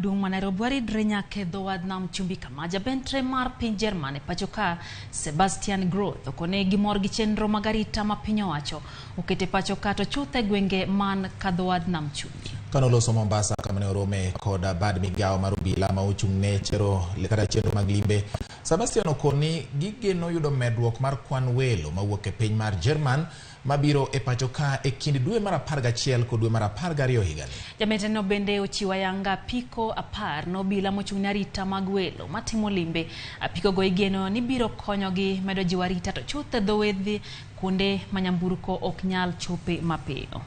Dung Nairobi drenya ke doad nam chumbi kamaja Mbetre mar piny Jerman e pachoka Sebastian Groth okone gimor gi chenro magarita ma piny owacho okete pachoka to chuthe gwenge man ka doad nam chumbi. Kanoloso Mombasa kamane orome koda bad migao mar obila ma ochung'ne chero lekada chenro mag limbe. Sebastian okoni gigeno yudo medruok mar kwan welo mawuok e piny mar Jerman mabiro e pachoka e kind dwe mar 11 kod dwe mar 12 higani. Jamete no bende ochiwo yanga apiko 10 no obila mochung'ne arita mag welo matimo limbe. Apiko go igeno ni biro konyogi medo jiwo arita to chuthe dhowedhi kuonde manyamburko ok nyal chope mapiyo.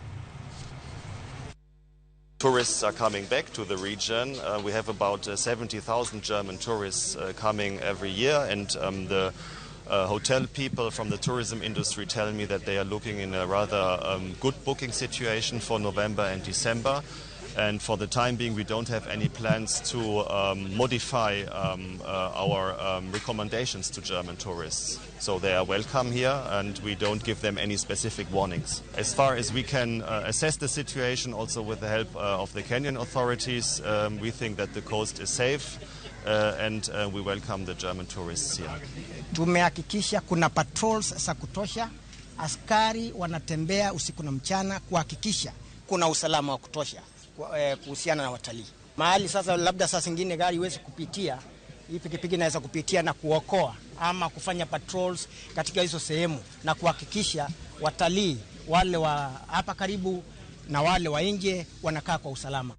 Tourists are coming back to the region. We have about 70,000 German tourists coming every year, and the hotel people from the tourism industry tell me that they are looking in a rather good booking situation for November and December. And for the time being, we don't have any plans to modify our recommendations to German tourists. So they are welcome here, and we don't give them any specific warnings. As far as we can assess the situation, also with the help of the Kenyan authorities, we think that the coast is safe, and we welcome the German tourists here. Tumehakikisha kuna patrols za kutosha, askari wanatembea usiku na mchana kuhakikisha kuna usalama wa kutosha kuhusiana na watalii. Mahali sasa labda saa zingine gari iweze kupitia, hii pikipiki inaweza kupitia na kuokoa ama kufanya patrols katika hizo sehemu na kuhakikisha watalii wale wa hapa karibu na wale wa nje wanakaa kwa usalama.